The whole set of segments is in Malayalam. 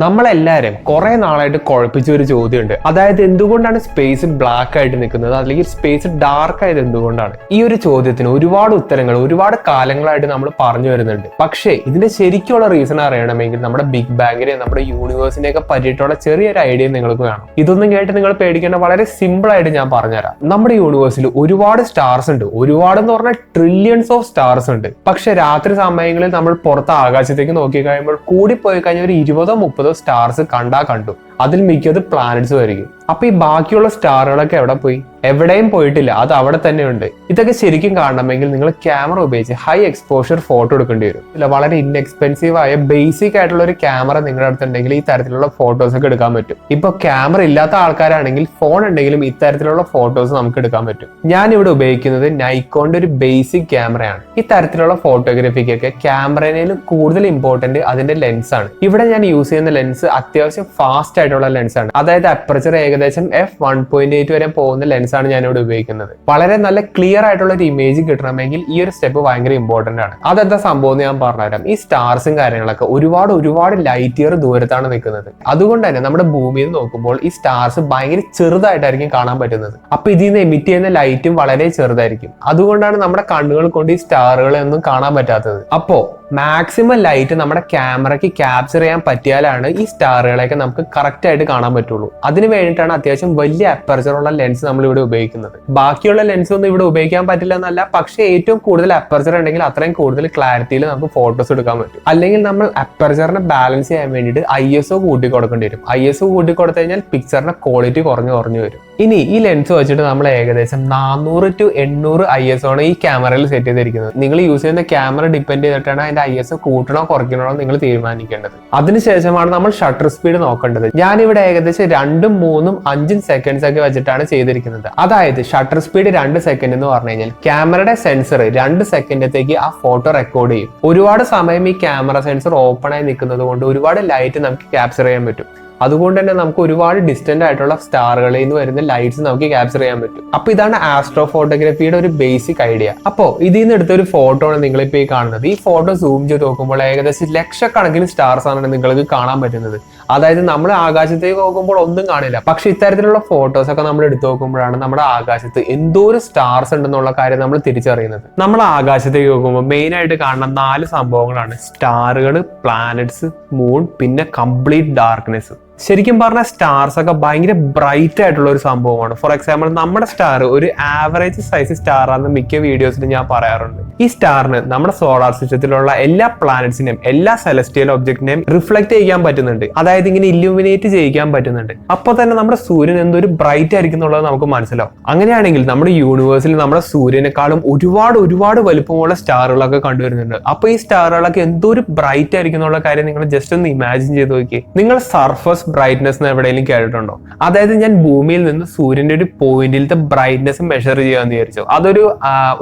നമ്മളെല്ലാവരും കുറെ നാളായിട്ട് കുഴപ്പിച്ച ഒരു ചോദ്യമുണ്ട്. അതായത് എന്തുകൊണ്ടാണ് സ്പേസ് ബ്ലാക്ക് ആയിട്ട് നിൽക്കുന്നത്, അല്ലെങ്കിൽ സ്പേസ് ഡാർക്ക് ആയത് എന്തുകൊണ്ടാണ്? ഈ ഒരു ചോദ്യത്തിന് ഒരുപാട് ഉത്തരങ്ങൾ ഒരുപാട് കാലങ്ങളായിട്ട് നമ്മൾ പറഞ്ഞു വരുന്നുണ്ട്. പക്ഷേ ഇതിന്റെ ശരിക്കുള്ള റീസൺ അറിയണമെങ്കിൽ നമ്മുടെ ബിഗ് ബാങ്ങിനെ നമ്മുടെ യൂണിവേഴ്സിനെ ഒക്കെ പറ്റിയിട്ടുള്ള ചെറിയൊരു ഐഡിയ നിങ്ങൾക്ക് വേണം. ഇതൊന്നും കേട്ട് നിങ്ങൾ പേടിക്കേണ്ട, വളരെ സിമ്പിൾ ആയിട്ട് ഞാൻ പറഞ്ഞുതരാം. നമ്മുടെ യൂണിവേഴ്സിൽ ഒരുപാട് സ്റ്റാർസ് ഉണ്ട്. ഒരുപാട് എന്ന് പറഞ്ഞാൽ ട്രില്യൺസ് ഓഫ് സ്റ്റാർസ് ഉണ്ട്. പക്ഷെ രാത്രി സമയങ്ങളിൽ നമ്മൾ പുറത്ത് ആകാശത്തേക്ക് നോക്കി കഴിയുമ്പോൾ കൂടിപ്പോയി കഴിഞ്ഞാൽ ഒരു 20-30 സ്റ്റാർസ് കണ്ടു. അതിൽ മിക്കത് പ്ലാനറ്റ്സ് ആയിരിക്കും. അപ്പൊ ഈ ബാക്കിയുള്ള സ്റ്റാറുകളൊക്കെ എവിടെ പോയി? എവിടെയും പോയിട്ടില്ല, അത് അവിടെ തന്നെ ഉണ്ട്. ഇതൊക്കെ ശരിക്കും കാണണമെങ്കിൽ നിങ്ങൾ ക്യാമറ ഉപയോഗിച്ച് ഹൈ എക്സ്പോഷർ ഫോട്ടോ എടുക്കേണ്ടി വരും. ഇല്ല, വളരെ ഇൻഎക്സ്പെൻസീവ് ആയ ബേസിക് ആയിട്ടുള്ള ഒരു ക്യാമറ നിങ്ങളുടെ അടുത്തുണ്ടെങ്കിൽ ഈ തരത്തിലുള്ള ഫോട്ടോസ് ഒക്കെ എടുക്കാൻ പറ്റും. ഇപ്പൊ ക്യാമറ ഇല്ലാത്ത ആൾക്കാരാണെങ്കിൽ ഫോൺ ഉണ്ടെങ്കിലും ഇത്തരത്തിലുള്ള ഫോട്ടോസ് നമുക്ക് എടുക്കാൻ പറ്റും. ഞാൻ ഇവിടെ ഉപയോഗിക്കുന്നത് നൈക്കോണിന്റെ ഒരു ബേസിക് ക്യാമറയാണ്. ഈ തരത്തിലുള്ള ഫോട്ടോഗ്രാഫിക്കൊക്കെ ക്യാമറയിലും കൂടുതൽ ഇമ്പോർട്ടന്റ് അതിന്റെ ലെൻസ് ആണ്. ഇവിടെ ഞാൻ യൂസ് ചെയ്യുന്ന ലെൻസ് അത്യാവശ്യം ഫാസ്റ്റ് ആയിട്ടുള്ള ലെൻസാണ്. അതായത് അപ്പർച്ചർ ഏകദേശം f1.8 വരെ പോകുന്ന ലെൻസാണ് ഞാൻ ഇവിടെ ഉപയോഗിക്കുന്നത്. വളരെ നല്ല ക്ലിയർ ആയിട്ടുള്ള ഒരു ഇമേജ് കിട്ടണമെങ്കിൽ ഈ ഒരു സ്റ്റെപ്പ് ഭയങ്കര ഇമ്പോർട്ടന്റ് ആണ്. അതെന്താ സംഭവം ഞാൻ പറഞ്ഞുതരാം. ഈ സ്റ്റാർസും കാര്യങ്ങളൊക്കെ ഒരുപാട് ലൈറ്റ് ഇയർ ദൂരത്താണ് നിൽക്കുന്നത്. അതുകൊണ്ട് തന്നെ നമ്മുടെ ഭൂമിയിൽ നോക്കുമ്പോൾ ഈ സ്റ്റാർസ് ഭയങ്കര ചെറുതായിട്ടായിരിക്കും കാണാൻ പറ്റുന്നത്. അപ്പൊ ഇതിൽ നിന്ന് എമിറ്റ് ചെയ്യുന്ന ലൈറ്റും വളരെ ചെറുതായിരിക്കും. അതുകൊണ്ടാണ് നമ്മുടെ കണ്ണുകൾ കൊണ്ട് ഈ സ്റ്റാറുകളെ ഒന്നും കാണാൻ പറ്റാത്തത്. അപ്പോ മാക്സിമം ലൈറ്റ് നമ്മുടെ ക്യാമറയ്ക്ക് ക്യാപ്ചർ ചെയ്യാൻ പറ്റിയാലാണ് ഈ സ്റ്റാറുകളെയൊക്കെ നമുക്ക് കറക്റ്റ് ആയിട്ട് കാണാൻ പറ്റുള്ളൂ. അതിന് വേണ്ടിയിട്ടാണ് അത്യാവശ്യം വലിയ അപ്പർച്ചറുള്ള ലെൻസ് നമ്മൾ ഇവിടെ ഉപയോഗിക്കുന്നത്. ബാക്കിയുള്ള ലെൻസ് ഒന്നും ഇവിടെ ഉപയോഗിക്കാൻ പറ്റില്ല എന്നല്ല, പക്ഷേ ഏറ്റവും കൂടുതൽ അപ്പർച്ചർ ഉണ്ടെങ്കിൽ അത്രയും കൂടുതൽ ക്ലാരിറ്റിയിൽ നമുക്ക് ഫോട്ടോസ് എടുക്കാൻ പറ്റും. അല്ലെങ്കിൽ നമ്മൾ അപ്പർച്ചറിനെ ബാലൻസ് ചെയ്യാൻ വേണ്ടിയിട്ട് ISO കൂട്ടി കൊടുക്കേണ്ടി വരും. ISO കൂട്ടി കൊടുത്തു കഴിഞ്ഞാൽ പിക്ചറിന്റെ ക്വാളിറ്റി കുറഞ്ഞു വരും. ഇനി ഈ ലെൻസ് വെച്ചിട്ട് നമ്മൾ ഏകദേശം 400 to 800 ISO ആണ് ഈ ക്യാമറയിൽ സെറ്റ് ചെയ്തിരിക്കുന്നത്. നിങ്ങൾ യൂസ് ചെയ്യുന്ന ക്യാമറ ഡിപ്പെൻഡ് ചെയ്തിട്ടാണ് അതിന്റെ ISO കൂട്ടണോ കുറയ്ക്കണോ നിങ്ങൾ തീരുമാനിക്കേണ്ടത്. അതിനുശേഷമാണ് നമ്മൾ ഷട്ടർ സ്പീഡ് നോക്കേണ്ടത്. ഞാനിവിടെ ഏകദേശം 2, 3, 5 സെക്കൻഡ്സ് ഒക്കെ വെച്ചിട്ടാണ് ചെയ്തിരിക്കുന്നത്. അതായത് ഷട്ടർ സ്പീഡ് 2 സെക്കൻഡ് എന്ന് പറഞ്ഞു കഴിഞ്ഞാൽ ക്യാമറയുടെ സെൻസർ 2 സെക്കൻഡത്തേക്ക് ആ ഫോട്ടോ റെക്കോർഡ് ചെയ്യും. ഒരുപാട് സമയം ഈ ക്യാമറ സെൻസർ ഓപ്പൺ ആയി നിൽക്കുന്നത് കൊണ്ട് ഒരുപാട് ലൈറ്റ് നമുക്ക് ക്യാപ്ചർ ചെയ്യാൻ പറ്റും. അതുകൊണ്ട് തന്നെ നമുക്ക് ഒരുപാട് ഡിസ്റ്റന്റ് ആയിട്ടുള്ള സ്റ്റാറുകളിൽ നിന്ന് വരുന്ന ലൈറ്റ്സ് നമുക്ക് ക്യാപ്ചർ ചെയ്യാൻ പറ്റും. അപ്പൊ ഇതാണ് ആസ്ട്രോ ഫോട്ടോഗ്രാഫിയുടെ ഒരു ബേസിക് ഐഡിയ. അപ്പോ ഇതിൽ നിന്ന് എടുത്ത ഒരു ഫോട്ടോ ആണ് നിങ്ങളിപ്പോ ഈ കാണുന്നത്. ഈ ഫോട്ടോ സൂം ചെയ്ത് നോക്കുമ്പോൾ ഏകദേശം ലക്ഷക്കണക്കിന് സ്റ്റാർസ് ആണ് നിങ്ങൾക്ക് കാണാൻ പറ്റുന്നത്. അതായത് നമ്മൾ ആകാശത്തേക്ക് നോക്കുമ്പോൾ ഒന്നും കാണില്ല. പക്ഷെ ഇത്തരത്തിലുള്ള ഫോട്ടോസ് ഒക്കെ നമ്മൾ എടുത്തു നോക്കുമ്പോഴാണ് നമ്മുടെ ആകാശത്ത് എന്തോ ഒരു സ്റ്റാർസ് ഉണ്ടെന്നുള്ള കാര്യം നമ്മൾ തിരിച്ചറിയുന്നത്. നമ്മൾ ആകാശത്തേക്ക് നോക്കുമ്പോൾ മെയിൻ ആയിട്ട് കാണുന്ന 4 സംഭവങ്ങളാണ്: സ്റ്റാറുകൾ, പ്ലാനറ്റ്സ്, മൂൺ, പിന്നെ കംപ്ലീറ്റ് ഡാർക്ക്നെസ്. ശരിക്കും പറഞ്ഞാൽ സ്റ്റാർസ് ഒക്കെ ഭയങ്കര ബ്രൈറ്റ് ആയിട്ടുള്ള ഒരു സംഭവമാണ്. ഫോർ എക്സാമ്പിൾ, നമ്മുടെ സ്റ്റാർ ഒരു ആവറേജ് സൈസ് സ്റ്റാർ ആണെന്ന് മിക്ക വീഡിയോസിലും ഞാൻ പറയാറുണ്ട്. ഈ സ്റ്റാറിന് നമ്മുടെ സോളാർ സിസ്റ്റത്തിലുള്ള എല്ലാ പ്ലാനറ്റ്സിനെയും എല്ലാ സെലസ്റ്റിയൽ ഒബ്ജക്റ്റിനെയും റിഫ്ലക്ട് ചെയ്യാൻ പറ്റുന്നുണ്ട്. അതായത് ഇങ്ങനെ ഇല്യൂമിനേറ്റ് ചെയ്യിക്കാൻ പറ്റുന്നുണ്ട്. അപ്പൊ തന്നെ നമ്മുടെ സൂര്യൻ എന്തൊരു ബ്രൈറ്റ് ആയിരിക്കും എന്നുള്ളത് നമുക്ക് മനസ്സിലാവും. അങ്ങനെയാണെങ്കിൽ നമ്മുടെ യൂണിവേഴ്സിൽ നമ്മുടെ സൂര്യനെക്കാളും ഒരുപാട് വലുപ്പമുള്ള സ്റ്റാറുകളൊക്കെ കണ്ടുവരുന്നുണ്ട്. അപ്പൊ ഈ സ്റ്റാറുകളൊക്കെ എന്തൊരു ബ്രൈറ്റ് ആയിരിക്കും എന്നുള്ള കാര്യം നിങ്ങൾ ജസ്റ്റ് ഒന്ന് ഇമാജിൻ ചെയ്ത് നോക്കിയേ. നിങ്ങൾ സർഫസ് ബ്രൈറ്റ്നെസ് എവിടെയെങ്കിലും കേട്ടിട്ടുണ്ടോ? അതായത് ഞാൻ ഭൂമിയിൽ നിന്ന് സൂര്യന്റെ ഒരു പോയിന്റിലത്തെ ബ്രൈറ്റ്നെസ് മെഷർ ചെയ്യാന്ന് വിചാരിച്ചോ. അതൊരു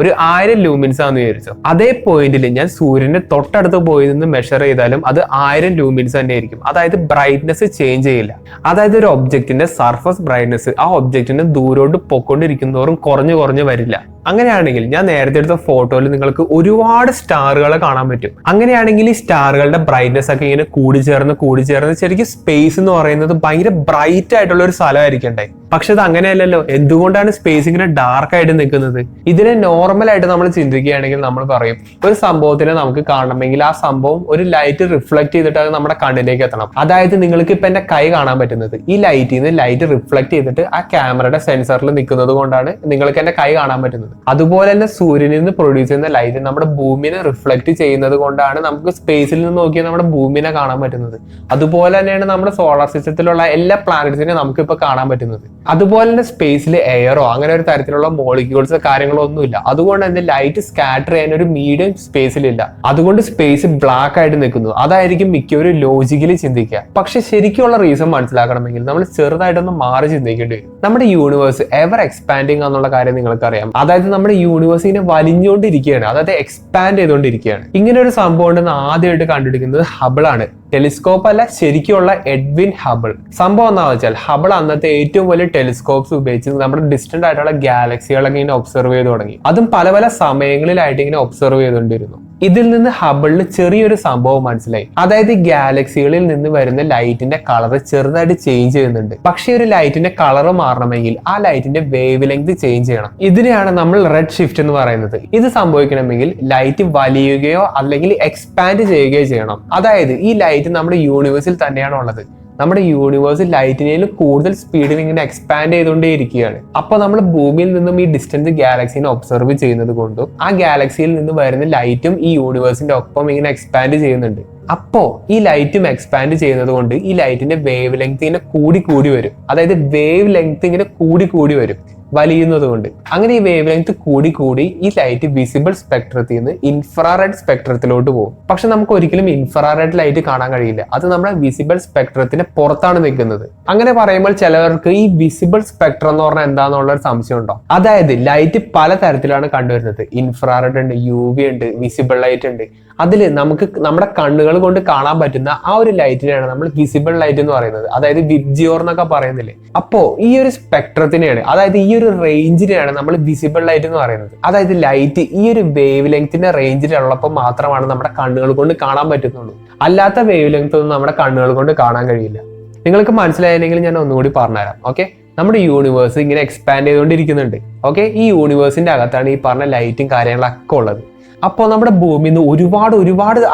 1000 ലൂമിൻസ് ആണെന്ന് വിചാരിച്ചോ. അതേ പോയിന്റിൽ ഞാൻ സൂര്യന്റെ തൊട്ടടുത്ത് പോയി നിന്ന് മെഷർ ചെയ്താലും അത് 1000 ലൂമിൻസ് തന്നെ ആയിരിക്കും. അതായത് ബ്രൈറ്റ്നെസ് ചേഞ്ച് ചെയ്യില്ല. അതായത് ഒരു ഒബ്ജക്റ്റിന്റെ സർഫസ് ബ്രൈറ്റ്നെസ് ആ ഒബ്ജക്റ്റിന്റെ ദൂരോട്ട് പൊക്കൊണ്ടിരിക്കുന്നതോറും കുറഞ്ഞു വരില്ല. അങ്ങനെയാണെങ്കിൽ ഞാൻ നേരത്തെ എടുത്ത ഫോട്ടോയിൽ നിങ്ങൾക്ക് ഒരുപാട് സ്റ്റാറുകളെ കാണാൻ പറ്റും. അങ്ങനെയാണെങ്കിൽ ഈ സ്റ്റാറുകളുടെ ബ്രൈറ്റ്നെസ് ഒക്കെ ഇങ്ങനെ കൂടിച്ചേർന്ന് ശരിക്കും സ്പേസ് എന്ന് പറയുന്നത് ഭയങ്കര ബ്രൈറ്റ് ആയിട്ടുള്ള ഒരു സ്ഥലമായിരിക്കണ്ടേ. പക്ഷെ അത് അങ്ങനെയല്ലല്ലോ. എന്തുകൊണ്ടാണ് സ്പേസ് ഇങ്ങനെ ഡാർക്ക് ആയിട്ട് നിൽക്കുന്നത്? ഇതിനെ നോർമൽ ആയിട്ട് നമ്മൾ ചിന്തിക്കുകയാണെങ്കിൽ നമ്മൾ പറയും, ഒരു സംഭവത്തിനെ നമുക്ക് കാണണമെങ്കിൽ ആ സംഭവം ഒരു ലൈറ്റ് റിഫ്ലക്ട് ചെയ്തിട്ട് അത് നമ്മുടെ കണ്ണിലേക്ക് എത്തണം. അതായത് നിങ്ങൾക്ക് ഇപ്പൊ എന്റെ കൈ കാണാൻ പറ്റുന്നത് ഈ ലൈറ്റിൽ നിന്ന് ലൈറ്റ് റിഫ്ലക്ട് ചെയ്തിട്ട് ആ ക്യാമറയുടെ സെൻസറിൽ നിൽക്കുന്നത് കൊണ്ടാണ് നിങ്ങൾക്ക് എന്റെ കൈ കാണാൻ പറ്റുന്നത്. അതുപോലെ തന്നെ സൂര്യനിൽ നിന്ന് പ്രൊഡ്യൂസ് ചെയ്യുന്ന ലൈറ്റ് നമ്മുടെ ഭൂമിനെ റിഫ്ലക്ട് ചെയ്യുന്നത് കൊണ്ടാണ് നമുക്ക് സ്പേസിൽ നിന്ന് നോക്കിയാൽ നമ്മുടെ ഭൂമിനെ കാണാൻ പറ്റുന്നത്. അതുപോലെ തന്നെയാണ് നമ്മുടെ സോളാർ സിസ്റ്റത്തിലുള്ള എല്ലാ പ്ലാനറ്റ്സിനെയും നമുക്കിപ്പോൾ കാണാൻ പറ്റുന്നത്. അതുപോലെ തന്നെ സ്പേസിൽ എയറോ അങ്ങനെ ഒരു തരത്തിലുള്ള മോളിക്യൂൾസ് കാര്യങ്ങളോ ഒന്നുമില്ല. അതുകൊണ്ട് തന്നെ ലൈറ്റ് സ്കാറ്റർ ചെയ്യാൻ ഒരു മീഡിയം സ്പേസിലില്ല. അതുകൊണ്ട് സ്പേസ് ബ്ലാക്ക് ആയിട്ട് നിൽക്കുന്നു. അതായിരിക്കും മിക്കവരും ലോജിക്കലി ചിന്തിക്കുക. പക്ഷെ ശരിക്കുള്ള റീസൺ മനസ്സിലാക്കണമെങ്കിൽ നമ്മൾ ചെറുതായിട്ടൊന്ന് മാറി ചിന്തിക്കേണ്ടി വരും. നമ്മുടെ യൂണിവേഴ്സ് എവർ എക്സ്പാൻഡിങ് എന്നുള്ള കാര്യം നിങ്ങൾക്കറിയാം. അതായത് നമ്മുടെ യൂണിവേഴ്സിനെ വലിഞ്ഞുകൊണ്ടിരിക്കുകയാണ്, അതായത് എക്സ്പാൻഡ് ചെയ്തുകൊണ്ടിരിക്കുകയാണ്. ഇങ്ങനെ ഒരു സംഭവം ഉണ്ടെന്ന് ആദ്യമായിട്ട് കണ്ടുപിടിക്കുന്നത് ഹബിൾ ആണ്. ടെലിസ്കോപ്പ് അല്ല, ശരിക്കുള്ള എഡ്വിൻ ഹബിൾ. സംഭവം എന്താണെന്ന് വെച്ചാൽ ഹബിൾ അന്നത്തെ ഏറ്റവും വലിയ ടെലിസ്കോപ്സ് ഉപയോഗിച്ച് നമ്മുടെ ഡിസ്റ്റന്റ് ആയിട്ടുള്ള ഗാലക്സികളൊക്കെ ഇങ്ങനെ ഒബ്സർവ് ചെയ്ത് തുടങ്ങി. അതും പല സമയങ്ങളിലായിട്ട് ഇങ്ങനെ ഒബ്സർവ് ചെയ്തുകൊണ്ടിരുന്നു. ഇതിൽ നിന്ന് ഹബിളിന് ചെറിയൊരു സംഭവം മനസ്സിലായി. അതായത് ഗാലക്സികളിൽ നിന്ന് വരുന്ന ലൈറ്റിന്റെ കളർ ചെറുതായിട്ട് ചേഞ്ച് ചെയ്യുന്നുണ്ട്. പക്ഷെ ഒരു ലൈറ്റിന്റെ കളർ മാറണമെങ്കിൽ ആ ലൈറ്റിന്റെ വേവ് ലെങ്ത് ചേഞ്ച് ചെയ്യണം. ഇതിനെയാണ് നമ്മൾ റെഡ് ഷിഫ്റ്റ് എന്ന് പറയുന്നത്. ഇത് സംഭവിക്കണമെങ്കിൽ ലൈറ്റ് വലിയുകയോ അല്ലെങ്കിൽ എക്സ്പാൻഡ് ചെയ്യുകയോ ചെയ്യണം. അതായത് ഈ ലൈറ്റ് നമ്മുടെ യൂണിവേഴ്സിൽ തന്നെയാണ് ഉള്ളത്. നമ്മുടെ യൂണിവേഴ്സ് ലൈറ്റിനേലും കൂടുതൽ സ്പീഡിൽ ഇങ്ങനെ എക്സ്പാൻഡ് ചെയ്തുകൊണ്ടേയിരിക്കുകയാണ്. അപ്പൊ നമ്മൾ ഭൂമിയിൽ നിന്നും ഈ ഡിസ്റ്റന്റ് ഗാലക്സിനെ ഒബ്സർവ് ചെയ്യുന്നത് കൊണ്ടും ആ ഗാലക്സിയിൽ നിന്ന് വരുന്ന ലൈറ്റും ഈ യൂണിവേഴ്സിന്റെ ഒപ്പം ഇങ്ങനെ എക്സ്പാൻഡ് ചെയ്യുന്നുണ്ട്. അപ്പോ ഈ ലൈറ്റും എക്സ്പാൻഡ് ചെയ്യുന്നത് കൊണ്ട് ഈ ലൈറ്റിന്റെ വേവ് ലെങ്ത് ഇങ്ങനെ കൂടി വരും. അതായത് വേവ് ലെങ്ത് ഇങ്ങനെ കൂടി വരും വലിയുന്നത് കൊണ്ട്. അങ്ങനെ ഈ വേവ് ലെങ്ത് കൂടി ഈ ലൈറ്റ് വിസിബിൾ സ്പെക്ട്രത്തിൽ നിന്ന് ഇൻഫ്രാറെഡ് സ്പെക്ട്രത്തിലോട്ട് പോകും. പക്ഷെ നമുക്ക് ഒരിക്കലും ഇൻഫ്രാറെഡ് ലൈറ്റ് കാണാൻ കഴിയില്ല. അത് നമ്മുടെ വിസിബിൾ സ്പെക്ട്രത്തിന് പുറത്താണ് നിൽക്കുന്നത്. അങ്ങനെ പറയുമ്പോൾ ചിലവർക്ക് ഈ വിസിബിൾ സ്പെക്ട്രം എന്ന് പറഞ്ഞാൽ എന്താന്നുള്ള ഒരു സംശയം ഉണ്ടോ? അതായത് ലൈറ്റ് പല തരത്തിലാണ് കണ്ടുവരുന്നത്. ഇൻഫ്രാറെഡ് ഉണ്ട്, UV ഉണ്ട്, വിസിബിൾ ലൈറ്റ് ഉണ്ട്. അതിൽ നമുക്ക് നമ്മുടെ കണ്ണുകൾ കൊണ്ട് കാണാൻ പറ്റുന്ന ആ ഒരു ലൈറ്റിനെയാണ് നമ്മൾ വിസിബിൾ ലൈറ്റ് എന്ന് പറയുന്നത്. അതായത് വിബ്ജിയോർ എന്നൊക്കെ പറയുന്നില്ലേ. അപ്പോ ഈ ഒരു സ്പെക്ട്രത്തിനെയാണ്, അതായത് ഈ ഒരു റേഞ്ചിനെയാണ് നമ്മൾ വിസിബിൾ ലൈറ്റ് എന്ന് പറയുന്നത്. അതായത് ലൈറ്റ് ഈ ഒരു വേവ് ലെങ്ത്തിന്റെ റേഞ്ചിലുള്ളപ്പോൾ മാത്രമാണ് നമ്മുടെ കണ്ണുകൾ കൊണ്ട് കാണാൻ പറ്റുന്നുള്ളൂ. അല്ലാത്ത വേവ് ലെങ്ത് ഒന്നും നമ്മുടെ കണ്ണുകൾ കൊണ്ട് കാണാൻ കഴിയില്ല. നിങ്ങൾക്ക് മനസ്സിലായില്ലെങ്കിൽ ഞാൻ ഒന്നുകൂടി പറഞ്ഞുതരാം. ഓക്കെ, നമ്മുടെ യൂണിവേഴ്സ് ഇങ്ങനെ എക്സ്പാൻഡ് ചെയ്തുകൊണ്ടിരിക്കുന്നുണ്ട്. ഓക്കെ, ഈ യൂണിവേഴ്സിന്റെ അകത്താണ് ഈ പറഞ്ഞ ലൈറ്റും കാര്യങ്ങളൊക്കെ ഉള്ളത്. അപ്പോൾ നമ്മുടെ ഭൂമിയിൽ നിന്ന് ഒരുപാട്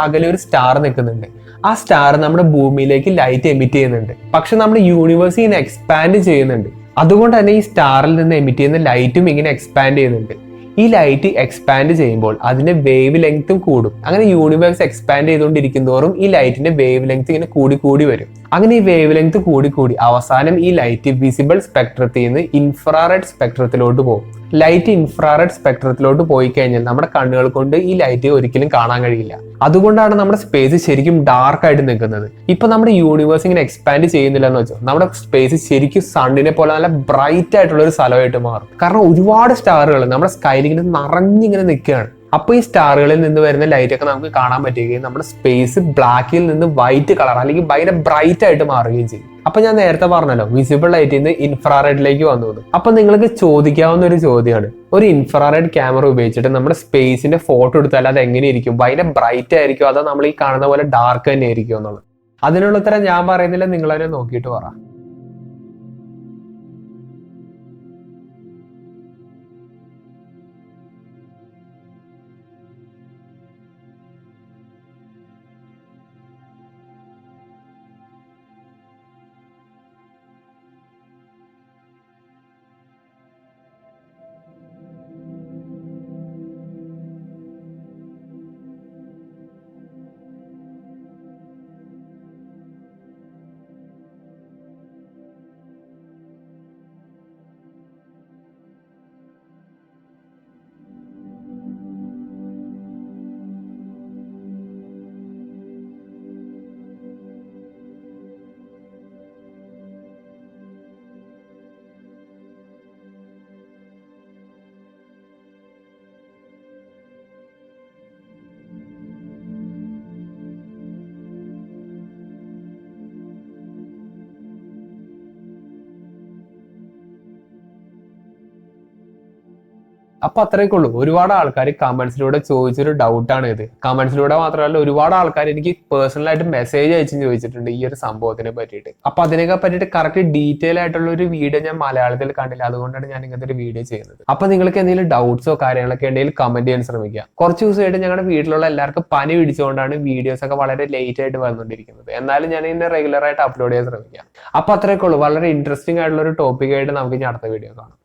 അകലെ ഒരു സ്റ്റാർ നിൽക്കുന്നുണ്ട്. ആ സ്റ്റാർ നമ്മുടെ ഭൂമിയിലേക്ക് ലൈറ്റ് എമിറ്റ് ചെയ്യുന്നുണ്ട്. പക്ഷെ നമ്മുടെ യൂണിവേഴ്സ് ഇങ്ങനെ എക്സ്പാൻഡ് ചെയ്യുന്നുണ്ട്. അതുകൊണ്ട് തന്നെ ഈ സ്റ്റാറിൽ നിന്ന് എമിറ്റ് ചെയ്യുന്ന ലൈറ്റും ഇങ്ങനെ എക്സ്പാൻഡ് ചെയ്യുന്നുണ്ട്. ഈ ലൈറ്റ് എക്സ്പാൻഡ് ചെയ്യുമ്പോൾ അതിന്റെ വേവ് ലെങ്ത്തും കൂടും. അങ്ങനെ യൂണിവേഴ്സ് എക്സ്പാൻഡ് ചെയ്തുകൊണ്ടിരിക്കും തോറും ഈ ലൈറ്റിന്റെ വേവ് ലെങ്ത് ഇങ്ങനെ കൂടി വരും. അങ്ങനെ ഈ വേവ് ലെങ്ത് കൂടി അവസാനം ഈ ലൈറ്റ് വിസിബിൾ സ്പെക്ട്രത്തിൽ നിന്ന് ഇൻഫ്രാറെഡ് സ്പെക്ട്രത്തിലോട്ട് പോകും. ലൈറ്റ് ഇൻഫ്രാറെഡ് സ്പെക്ട്രത്തിലോട്ട് പോയി കഴിഞ്ഞാൽ നമ്മുടെ കണ്ണുകൾ കൊണ്ട് ഈ ലൈറ്റ് ഒരിക്കലും കാണാൻ കഴിയില്ല. അതുകൊണ്ടാണ് നമ്മുടെ സ്പേസ് ശരിക്കും ഡാർക്ക് ആയിട്ട് നിൽക്കുന്നത്. ഇപ്പൊ നമ്മുടെ യൂണിവേഴ്സ് ഇങ്ങനെ എക്സ്പാൻഡ് ചെയ്യുന്നില്ല എന്ന് വെച്ചോ, നമ്മുടെ സ്പേസ് ശരിക്കും സണ്ണിനെ പോലെ നല്ല ബ്രൈറ്റ് ആയിട്ടുള്ള ഒരു സ്ഥലമായിട്ട് മാറും. കാരണം ഒരുപാട് സ്റ്റാറുകൾ നമ്മുടെ സ്കൈയിൽ ഇങ്ങനെ നിറഞ്ഞിങ്ങനെ നിൽക്കുകയാണ്. അപ്പൊ ഈ സ്റ്റാറുകളിൽ നിന്ന് വരുന്ന ലൈറ്റ് ഒക്കെ നമുക്ക് കാണാൻ പറ്റുകയും നമ്മുടെ സ്പേസ് ബ്ലാക്കിൽ നിന്ന് വൈറ്റ് കളർ അല്ലെങ്കിൽ ഭയങ്കര ബ്രൈറ്റ് ആയിട്ട് മാറുകയും ചെയ്യും. അപ്പൊ ഞാൻ നേരത്തെ പറഞ്ഞല്ലോ വിസിബിൾ ലൈറ്റിൽ നിന്ന് ഇൻഫ്രാറെഡിലേക്ക് വന്നത്. അപ്പൊ നിങ്ങൾക്ക് ചോദിക്കാവുന്ന ഒരു ചോദ്യമാണ്, ഒരു ഇൻഫ്രാറെഡ് ക്യാമറ ഉപയോഗിച്ചിട്ട് നമ്മുടെ സ്പേസിന്റെ ഫോട്ടോ എടുത്താൽ അത് എങ്ങനെയിരിക്കും? ഭയങ്കര ബ്രൈറ്റ് ആയിരിക്കും അതോ നമ്മൾ ഈ കാണുന്ന പോലെ ഡാർക്ക് തന്നെ ആയിരിക്കും എന്നുള്ളത്? അതിനുള്ള ഉത്തരം ഞാൻ പറയുന്നില്ല, നിങ്ങളതിനെ നോക്കിയിട്ട് പറ. അപ്പൊ അത്രയൊക്കെ ഉള്ളൂ. ഒരുപാട് ആൾക്കാർ കമന്റ്സിലൂടെ ചോദിച്ചൊരു ഡൗട്ടാണ് ഇത്. കമന്റ്സിലൂടെ മാത്രമല്ല ഒരുപാട് ആൾക്കാർ എനിക്ക് പേഴ്സണലായിട്ട് മെസ്സേജ് അയച്ചും ചോദിച്ചിട്ടുണ്ട് ഈ ഒരു സംഭവത്തിനെ പറ്റിയിട്ട്. അപ്പൊ അതിനൊക്കെ പറ്റിയിട്ട് കറക്റ്റ് ഡീറ്റെയിൽ ആയിട്ടുള്ള ഒരു വീഡിയോ ഞാൻ മലയാളത്തിൽ കണ്ടില്ല, അതുകൊണ്ടാണ് ഞാൻ ഇങ്ങനത്തെ ഒരു വീഡിയോ ചെയ്യുന്നത്. അപ്പൊ നിങ്ങൾക്ക് എന്തെങ്കിലും ഡൗട്ട്സോ കാര്യങ്ങളൊക്കെ ഉണ്ടെങ്കിൽ കമന്റ് ചെയ്യാൻ ശ്രമിക്കുക. കുറച്ച് ദിവസമായിട്ട് ഞങ്ങളുടെ വീട്ടിലുള്ള എല്ലാവർക്കും പനി പിടിച്ചുകൊണ്ടാണ് വീഡിയോസ് ഒക്കെ വളരെ ലേറ്റ് ആയിട്ട് വന്നുകൊണ്ടിരിക്കുന്നത്. എന്നാലും ഞാൻ ഇതിനെ റെഗുലർ ആയിട്ട് അപ്ലോഡ് ചെയ്യാൻ ശ്രമിക്കാം. അപ്പൊ അത്രയൊക്കെ ഉള്ളൂ. വളരെ ഇൻട്രസ്റ്റിംഗ് ആയിട്ടുള്ള ഒരു ടോപ്പിക്കായിട്ട് നമുക്ക് ഇനി അടുത്ത വീഡിയോ കാണാം.